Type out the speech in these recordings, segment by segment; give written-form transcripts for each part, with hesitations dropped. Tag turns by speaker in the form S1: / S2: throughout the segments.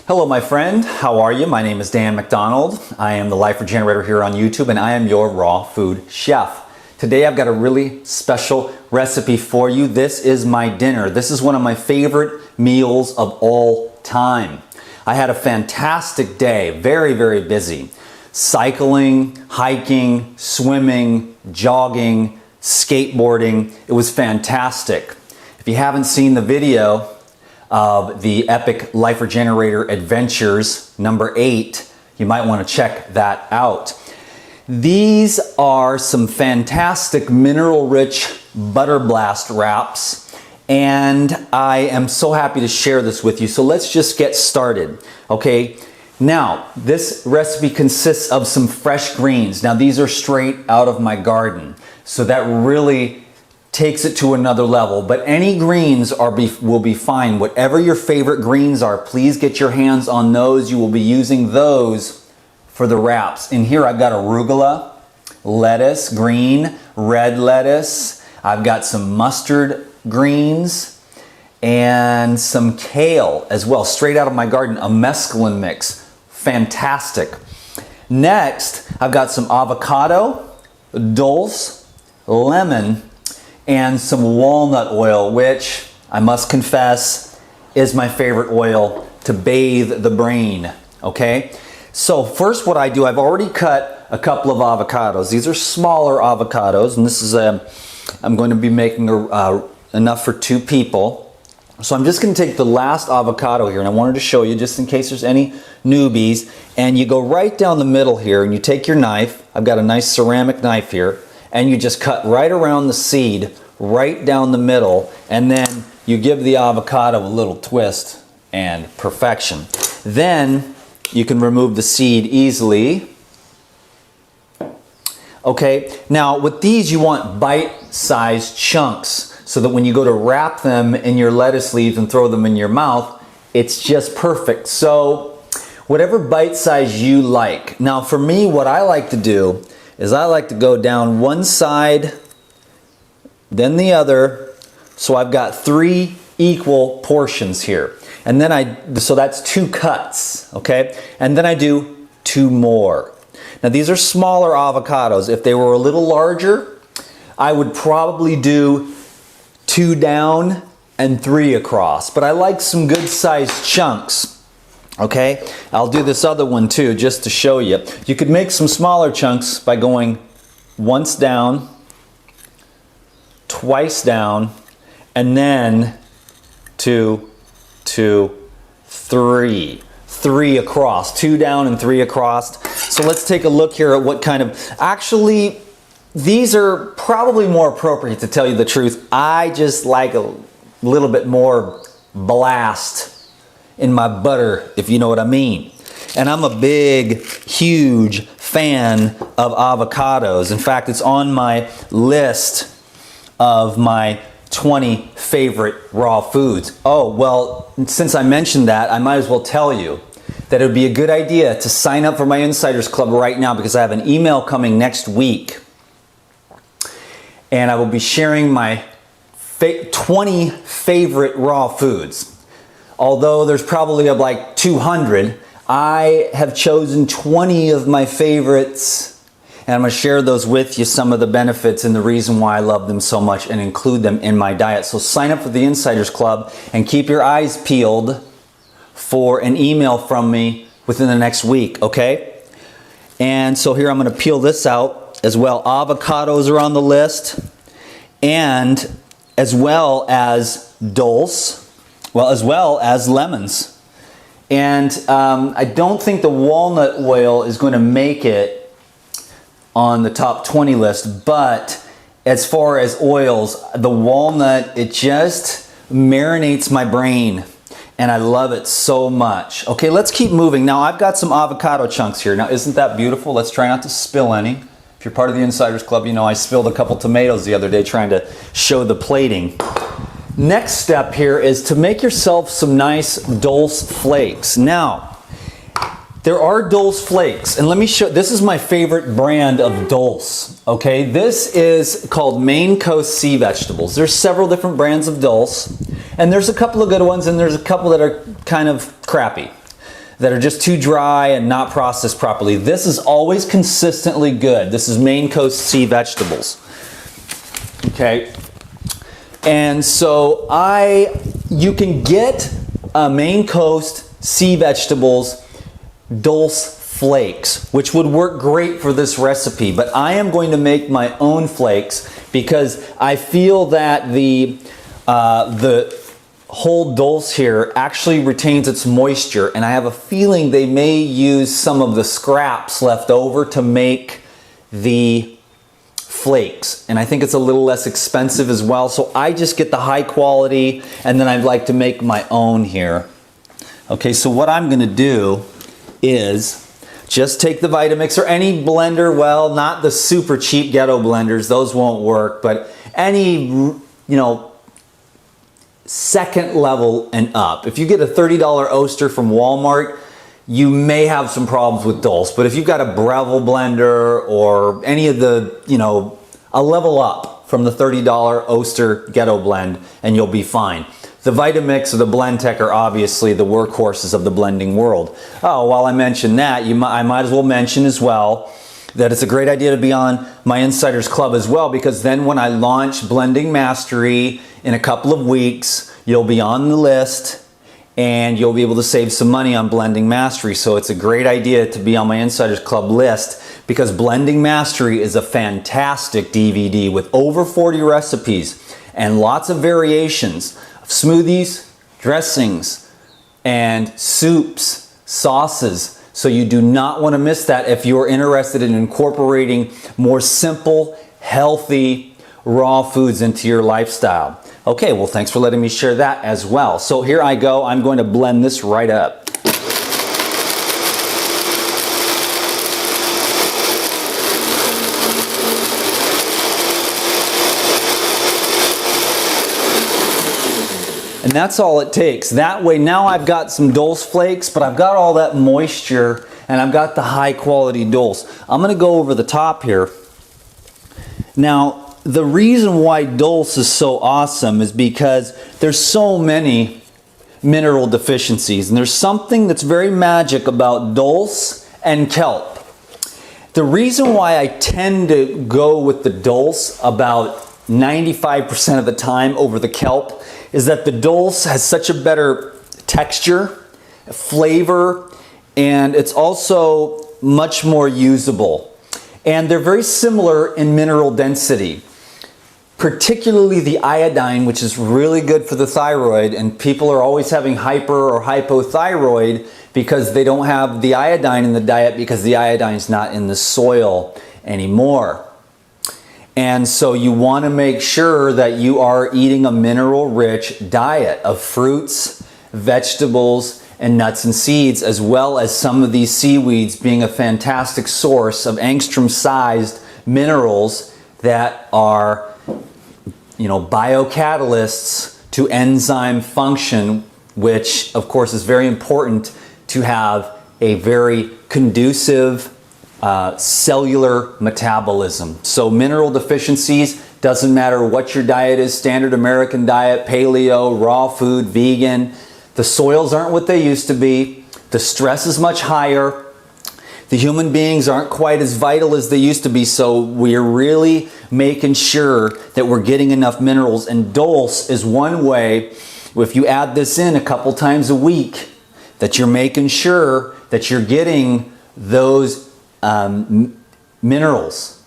S1: Hello my friend, how are you? My name is Dan McDonald. I am the Life Regenerator here on YouTube and I am your raw food chef. Today I've got a really special recipe for you. This is my dinner. This is one of my favorite meals of all time. I had a fantastic day, very busy. Cycling, hiking, swimming, jogging, skateboarding. It was fantastic. If you haven't seen the video of the Epic Life Regenerator Adventures number 8, you might want to check that out. These are some fantastic mineral-rich Butter Blast wraps, and I am so happy to share this with you. So let's just get started, okay? Now, this recipe consists of some fresh greens. Now, these are straight out of my garden, so that really takes it to another level. But any greens will be fine. Whatever your favorite greens are, please get your hands on those. You will be using those for the wraps. In here I've got arugula, lettuce, green, red lettuce. I've got some mustard greens and some kale as well, straight out of my garden, a mesclun mix. Fantastic. Next, I've got some avocado, dulse, lemon, and some walnut oil, which I must confess is my favorite oil to bathe the brain, okay? So first what I do, I've already cut a couple of avocados. These are smaller avocados, and this is I'm going to be making enough for 2 people. So I'm just going to take the last avocado here, and I wanted to show you just in case there's any newbies, and you go right down the middle here, and you take your knife, I've got a nice ceramic knife here, and you just cut right around the seed, right down the middle, and then you give the avocado a little twist and perfection. Then you can remove the seed easily. Okay, now with these you want bite-sized chunks so that when you go to wrap them in your lettuce leaves and throw them in your mouth, it's just perfect. So whatever bite size you like. Now for me, what I like to do is I like to go down one side, then the other, so I've got 3 equal portions here. And then so that's 2 cuts, okay? And then I do 2 more. Now these are smaller avocados. If they were a little larger, I would probably do 2 down and 3 across. But I like some good sized chunks. Okay, I'll do this other one too, just to show you. You could make some smaller chunks by going once down, twice down, and then 2, 2, 3. 3 across, 2 down and 3 across. So let's take a look here at what kind of, actually, these are probably more appropriate to tell you the truth. I just like a little bit more blast in my butter, if you know what I mean. And I'm a big, huge fan of avocados. In fact, it's on my list of my 20 favorite raw foods. Oh, well, since I mentioned that, I might as well tell you that it would be a good idea to sign up for my Insiders Club right now, because I have an email coming next week. And I will be sharing my 20 favorite raw foods. Although there's probably like 200, I have chosen 20 of my favorites, and I'm going to share those with you, some of the benefits and the reason why I love them so much and include them in my diet. So sign up for the Insiders Club and keep your eyes peeled for an email from me within the next week, okay? And so here I'm going to peel this out as well. Avocados are on the list, and as well as dulse. Well, as well as lemons. And I don't think the walnut oil is going to make it on the top 20 list, but as far as oils, the walnut, it just marinates my brain, and I love it so much. Okay, let's keep moving. Now I've got some avocado chunks here. Now isn't that beautiful? Let's try not to spill any. If you're part of the Insiders Club, you know I spilled a couple tomatoes the other day trying to show the plating. Next step here is to make yourself some nice dulse flakes. Now, there are dulse flakes, and let me show, this is my favorite brand of dulse, okay? This is called Maine Coast Sea Vegetables. There's several different brands of dulse, and there's a couple of good ones, and there's a couple that are kind of crappy. that are just too dry and not processed properly. This is always consistently good. This is Maine Coast Sea Vegetables. Okay. And so you can get Maine Coast Sea Vegetables Dulse flakes, which would work great for this recipe, but I am going to make my own flakes because I feel that the whole dulse here actually retains its moisture, and I have a feeling they may use some of the scraps left over to make the flakes, and I think it's a little less expensive as well, so I just get the high quality, and then I'd like to make my own here. Okay, so what I'm going to do is just take the Vitamix or any blender, well, not the super cheap ghetto blenders, those won't work, but any, you know, second level and up. If you get a $30 Oster from Walmart, you may have some problems with dulse, but if you've got a Breville blender or any of the, you know, a level up from the $30 Oster ghetto blend, and you'll be fine. The Vitamix or the Blendtec are obviously the workhorses of the blending world. Oh, while I mention that, I might as well mention as well that it's a great idea to be on my Insiders Club as well, because then when I launch Blending Mastery in a couple of weeks, you'll be on the list and you'll be able to save some money on Blending Mastery. So it's a great idea to be on my Insiders Club list, because Blending Mastery is a fantastic DVD with over 40 recipes and lots of variations. Smoothies, dressings, and soups, sauces. So you do not want to miss that if you're interested in incorporating more simple, healthy, raw foods into your lifestyle. Okay, well, thanks for letting me share that as well. So here I go. I'm going to blend this right up. And that's all it takes. That way now I've got some dulse flakes, but I've got all that moisture and I've got the high quality dulse. I'm going to go over the top here. Now, the reason why dulse is so awesome is because there's so many mineral deficiencies, and there's something that's very magic about dulse and kelp. The reason why I tend to go with the dulse about 95% of the time over the kelp is that the dulse has such a better texture, flavor, and it's also much more usable. And they're very similar in mineral density, particularly the iodine, which is really good for the thyroid, and people are always having hyper or hypothyroid because they don't have the iodine in the diet because the iodine is not in the soil anymore. And so you want to make sure that you are eating a mineral-rich diet of fruits, vegetables, and nuts and seeds, as well as some of these seaweeds being a fantastic source of angstrom-sized minerals that are, you know, biocatalysts to enzyme function, which of course is very important to have a very conducive cellular metabolism. So mineral deficiencies, doesn't matter what your diet is, standard American diet, paleo, raw food, vegan, the soils aren't what they used to be, the stress is much higher, the human beings aren't quite as vital as they used to be, so we're really making sure that we're getting enough minerals, and dulse is one way, if you add this in a couple times a week, that you're making sure that you're getting those minerals,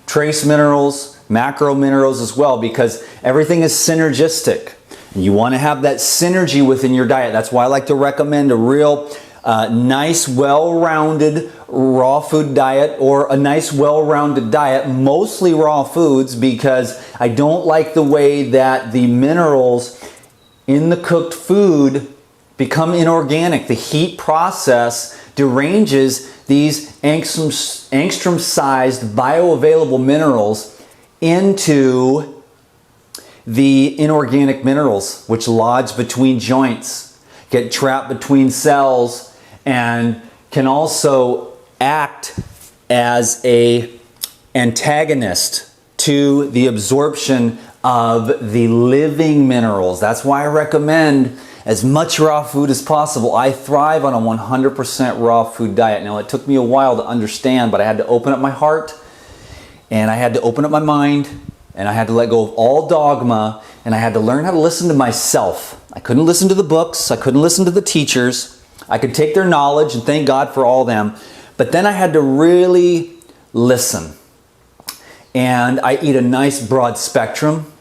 S1: trace minerals, macro minerals as well, because everything is synergistic. You want to have that synergy within your diet. That's why I like to recommend a real nice, well-rounded raw food diet, or a nice, well-rounded diet, mostly raw foods, because I don't like the way that the minerals in the cooked food become inorganic. The heat process deranges these angstrom-sized bioavailable minerals into the inorganic minerals, which lodge between joints, get trapped between cells, and can also act as an antagonist to the absorption of the living minerals. That's why I recommend as much raw food as possible. I thrive on a 100% raw food diet. Now, it took me a while to understand, but I had to open up my heart, and I had to open up my mind, and I had to let go of all dogma, and I had to learn how to listen to myself. I couldn't listen to the books. I couldn't listen to the teachers. I could take their knowledge, and thank God for all them. But then I had to really listen. And I eat a nice broad spectrum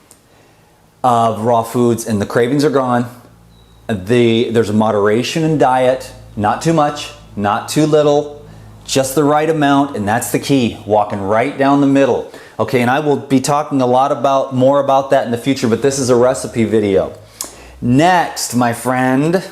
S1: of raw foods, and the cravings are gone. There's a moderation in diet, not too much, not too little, just the right amount, and that's the key, walking right down the middle. Okay, and I will be talking a lot more about that in the future, but this is a recipe video. Next, my friend,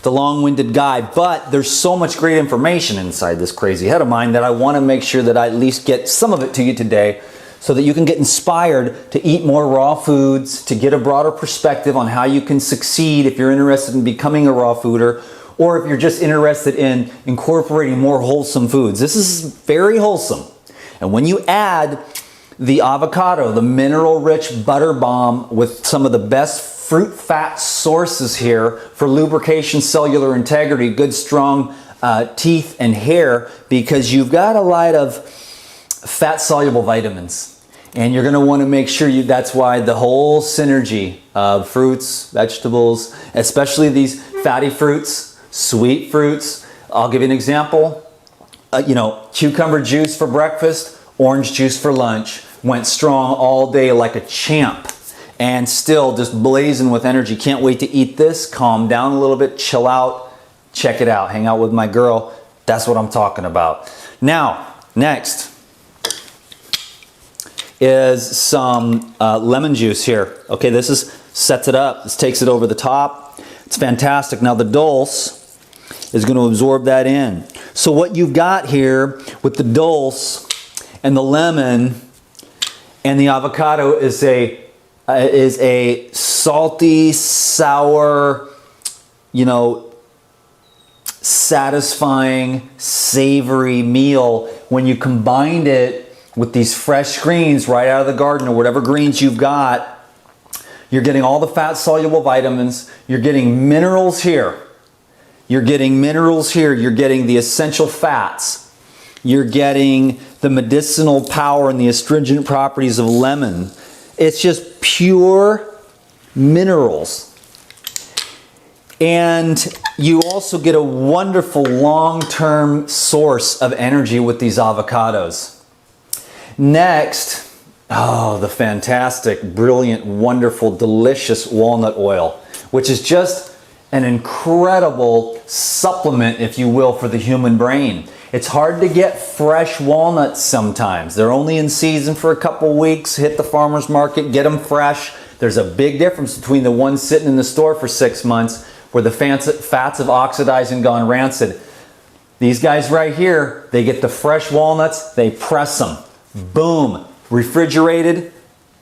S1: the long-winded guide, but there's so much great information inside this crazy head of mine that I want to make sure that I at least get some of it to you today so that you can get inspired to eat more raw foods, to get a broader perspective on how you can succeed if you're interested in becoming a raw fooder, or if you're just interested in incorporating more wholesome foods. This is very wholesome. And when you add the avocado, the mineral-rich butter bomb with some of the best fruit fat sources here for lubrication, cellular integrity, good strong teeth and hair, because you've got a lot of fat-soluble vitamins. And you're gonna wanna make sure that's why the whole synergy of fruits, vegetables, especially these fatty fruits, sweet fruits. I'll give you an example. Cucumber juice for breakfast, orange juice for lunch. Went strong all day like a champ. And still just blazing with energy. Can't wait to eat this, calm down a little bit, chill out, check it out, hang out with my girl. That's what I'm talking about. Now, next is some lemon juice here. Okay, this sets it up. This takes it over the top. It's fantastic. Now the dulse is going to absorb that in. So what you've got here with the dulse and the lemon and the avocado is a salty, sour, satisfying, savory meal when you combine it with these fresh greens right out of the garden or whatever greens you've got. You're getting all the fat-soluble vitamins. You're getting minerals here. You're getting minerals here. You're getting the essential fats. You're getting the medicinal power and the astringent properties of lemon. It's just pure minerals. And you also get a wonderful long-term source of energy with these avocados. Next, the fantastic, brilliant, wonderful, delicious walnut oil, which is just an incredible supplement, if you will, for the human brain. It's hard to get fresh walnuts sometimes. They're only in season for a couple weeks. Hit the farmer's market, get them fresh. There's a big difference between the ones sitting in the store for 6 months where the fats have oxidized and gone rancid. These guys right here, they get the fresh walnuts, they press them. Boom, refrigerated,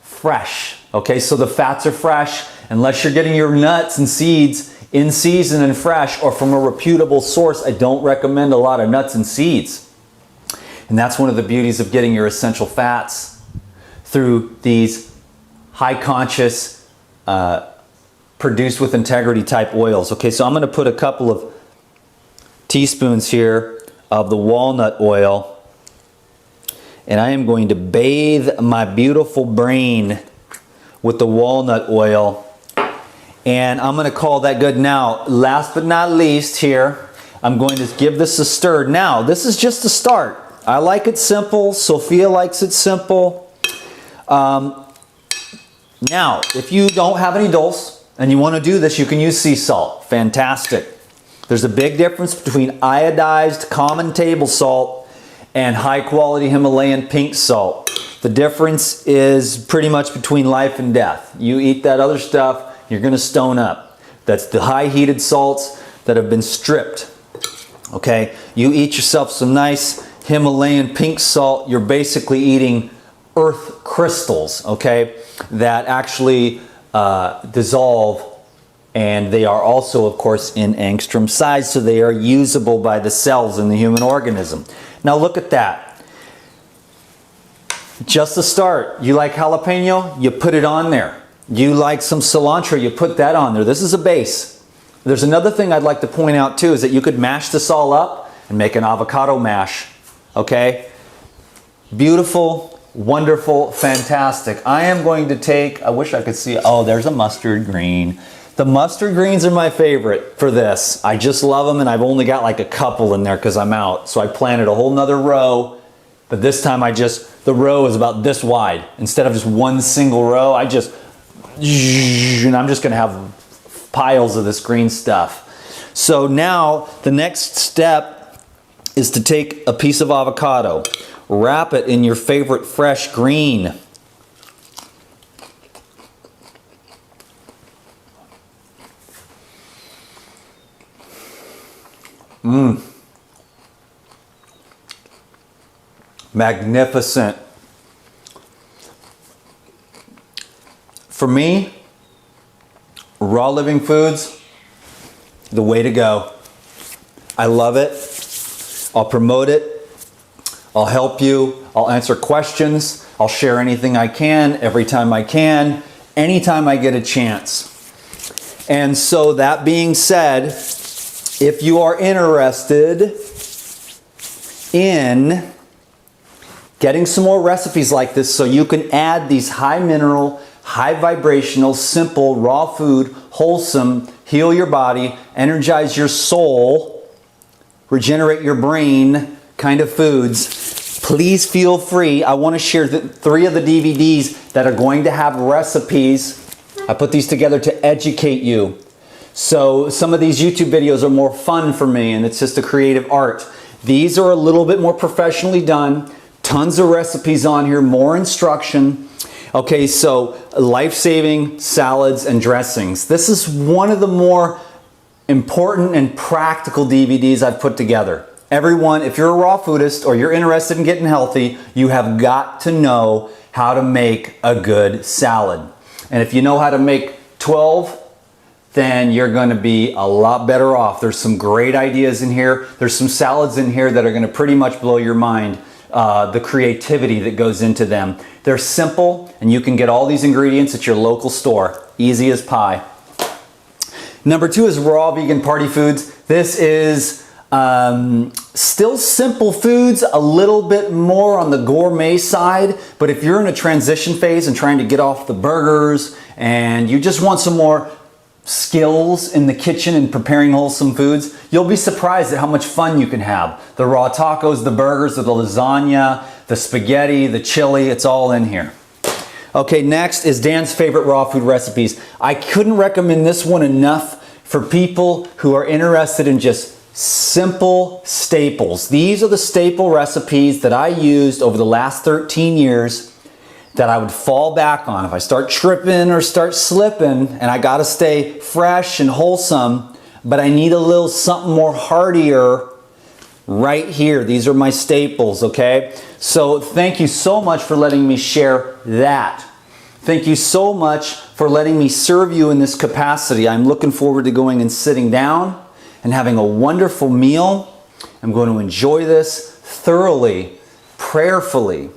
S1: fresh. Okay, so the fats are fresh. Unless you're getting your nuts and seeds in season and fresh or from a reputable source, I don't recommend a lot of nuts and seeds. And that's one of the beauties of getting your essential fats through these high conscious, produced with integrity type oils. Okay, so I'm going to put a couple of teaspoons here of the walnut oil, and I am going to bathe my beautiful brain with the walnut oil, and I'm going to call that good. Now, last but not least here, I'm going to give this a stir. Now, this is just a start. I like it simple. Sophia likes it simple. Now, if you don't have any dulse and you want to do this, you can use sea salt. Fantastic. There's a big difference between iodized common table salt and high quality Himalayan pink salt. The difference is pretty much between life and death. You eat that other stuff, you're going to stone up. That's the high heated salts that have been stripped. Okay, you eat yourself some nice Himalayan pink salt, you're basically eating earth crystals, okay, that actually dissolve, and they are also, of course, in angstrom size, so they are usable by the cells in the human organism. Now look at that. Just the start. You like jalapeno? You put it on there. You like some cilantro, you put that on there. This is a base. There's another thing I'd like to point out too, is that you could mash this all up and make an avocado mash, okay? Beautiful, wonderful, fantastic. I am going to take, I wish I could see, oh, there's a mustard green. The mustard greens are my favorite for this. I just love them, and I've only got like a couple in there because I'm out. So I planted a whole nother row, but this time the row is about this wide. Instead of just one single row, and I'm just gonna have piles of this green stuff. So now the next step is to take a piece of avocado, wrap it in your favorite fresh green. Magnificent. For me, raw living foods, the way to go. I love it. I'll promote it. I'll help you. I'll answer questions. I'll share anything I can, every time I can, anytime I get a chance. And so that being said, if you are interested in getting some more recipes like this so you can add these high mineral, high vibrational, simple, raw food, wholesome, heal your body, energize your soul, regenerate your brain kind of foods, please feel free. I want to share 3 of the DVDs that are going to have recipes. I put these together to educate you. So some of these YouTube videos are more fun for me, and it's just a creative art. These are a little bit more professionally done. Tons of recipes on here, more instruction. Okay, so life-saving salads and dressings. This is one of the more important and practical DVDs I've put together. Everyone, if you're a raw foodist or you're interested in getting healthy, you have got to know how to make a good salad. And if you know how to make 12, then you're going to be a lot better off. There's some great ideas in here. There's some salads in here that are going to pretty much blow your mind. The creativity that goes into them. They're simple, and you can get all these ingredients at your local store. Easy as pie. Number 2 is raw vegan party foods. This is still simple foods, a little bit more on the gourmet side, but if you're in a transition phase and trying to get off the burgers and you just want some more skills in the kitchen and preparing wholesome foods, you'll be surprised at how much fun you can have. The raw tacos, the burgers, the lasagna, the spaghetti, the chili, it's all in here. Okay, next is Dan's favorite raw food recipes. I couldn't recommend this one enough for people who are interested in just simple staples. These are the staple recipes that I used over the last 13 years that I would fall back on. If I start tripping or start slipping and I gotta stay fresh and wholesome, but I need a little something more heartier, right here. These are my staples, okay? So thank you so much for letting me share that. Thank you so much for letting me serve you in this capacity. I'm looking forward to going and sitting down and having a wonderful meal. I'm going to enjoy this thoroughly, prayerfully.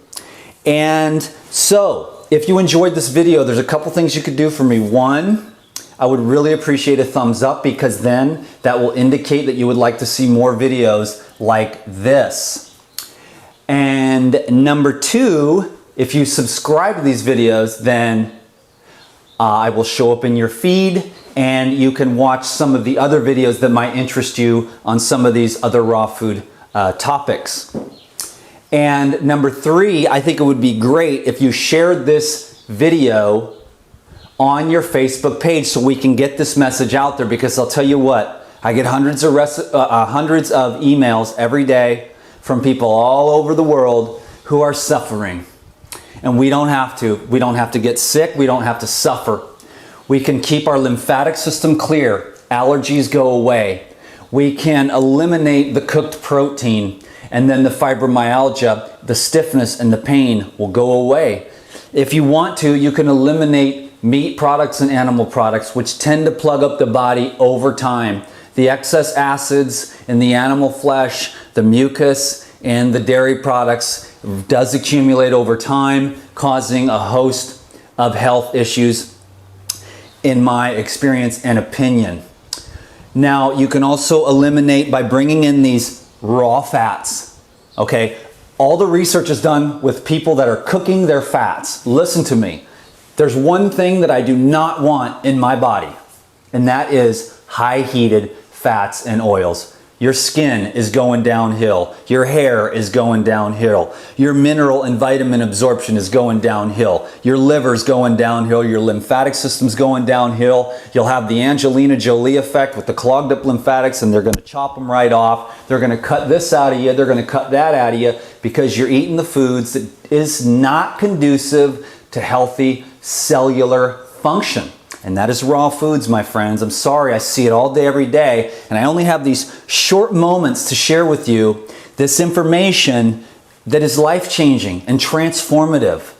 S1: And so, if you enjoyed this video, there's a couple things you could do for me. 1, I would really appreciate a thumbs up, because then that will indicate that you would like to see more videos like this. And number 2, if you subscribe to these videos, then I will show up in your feed, and you can watch some of the other videos that might interest you on some of these other raw food topics. And number 3, I think it would be great if you shared this video on your Facebook page so we can get this message out there, because I'll tell you what, I get hundreds of emails every day from people all over the world who are suffering. And we don't have to. We don't have to get sick. We don't have to suffer. We can keep our lymphatic system clear. Allergies go away. We can eliminate the cooked protein, and then the fibromyalgia, the stiffness and the pain will go away. If you want to, you can eliminate meat products and animal products, which tend to plug up the body over time. The excess acids in the animal flesh, the mucus, and the dairy products does accumulate over time, causing a host of health issues in my experience and opinion. Now, you can also eliminate by bringing in these raw fats, okay? All the research is done with people that are cooking their fats. Listen to me. There's one thing that I do not want in my body, and that is high heated fats and oils. Your skin is going downhill. Your hair is going downhill. Your mineral and vitamin absorption is going downhill. Your liver's going downhill. Your lymphatic system's going downhill. You'll have the Angelina Jolie effect with the clogged up lymphatics, and they're going to chop them right off. They're going to cut this out of you. They're going to cut that out of you because you're eating the foods that is not conducive to healthy cellular function. And that is raw foods, my friends. I'm sorry, I see it all day, every day. And I only have these short moments to share with you this information that is life-changing and transformative.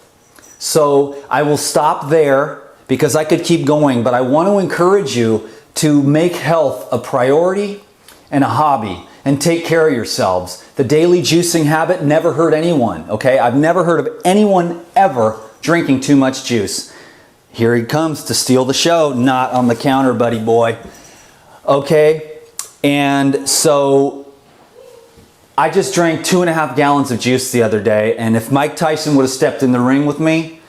S1: So I will stop there because I could keep going, but I want to encourage you to make health a priority and a hobby and take care of yourselves. The daily juicing habit never hurt anyone, okay? I've never heard of anyone ever drinking too much juice. Here he comes to steal the show. Not on the counter, buddy boy. Okay, and so I just drank 2.5 gallons of juice the other day, and if Mike Tyson would have stepped in the ring with me,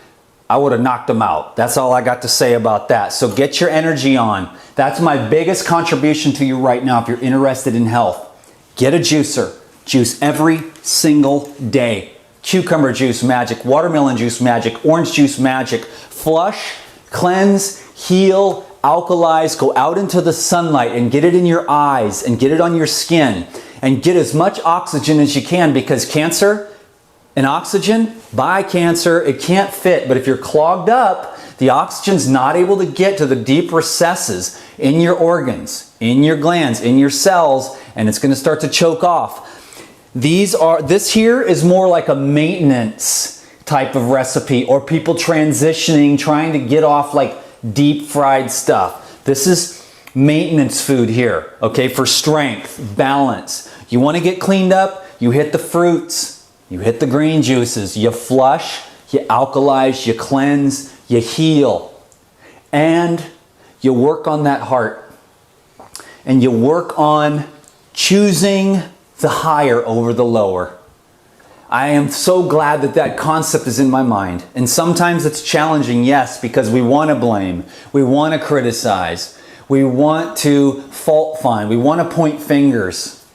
S1: I would have knocked him out. That's all I got to say about that. So get your energy on. That's my biggest contribution to you right now if you're interested in health. Get a juicer. Juice every single day. Cucumber juice magic, watermelon juice magic, orange juice magic. Flush, cleanse, heal, alkalize, go out into the sunlight and get it in your eyes and get it on your skin and get as much oxygen as you can, because cancer and oxygen, by cancer, it can't fit. But if you're clogged up, the oxygen's not able to get to the deep recesses in your organs, in your glands, in your cells, and it's going to start to choke off. This here is more like a maintenance type of recipe, or people transitioning, trying to get off like deep fried stuff. This is maintenance food here, okay, for strength, balance. You want to get cleaned up, you hit the fruits, you hit the green juices, you flush, you alkalize, you cleanse, you heal, and you work on that heart, and you work on choosing the higher over the lower. I am so glad that that concept is in my mind. And sometimes it's challenging, yes, because we want to blame, we want to criticize, we want to fault find, we want to point fingers.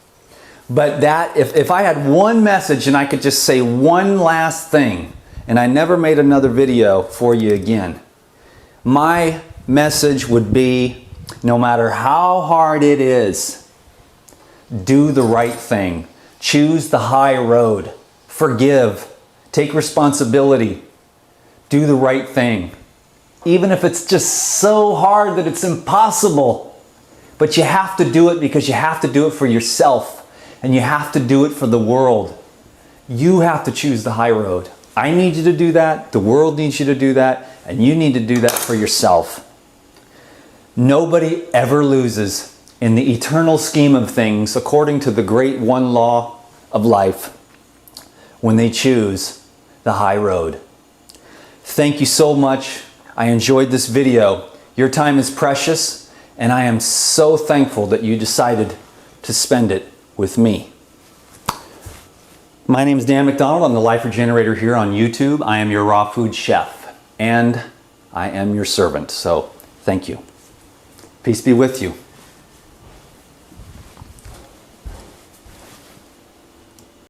S1: But that, if I had one message and I could just say one last thing, and I never made another video for you again, my message would be, no matter how hard it is, do the right thing. Choose the high road. Forgive. Take responsibility. Do the right thing. Even if it's just so hard that it's impossible. But you have to do it because you have to do it for yourself. And you have to do it for the world. You have to choose the high road. I need you to do that. The world needs you to do that. And you need to do that for yourself. Nobody ever loses in the eternal scheme of things, according to the great one law of life, when they choose the high road. Thank you so much. I enjoyed this video. Your time is precious, and I am so thankful that you decided to spend it with me. My name is Dan McDonald. I'm the Life Regenerator here on YouTube. I am your raw food chef, and I am your servant. So thank you. Peace be with you.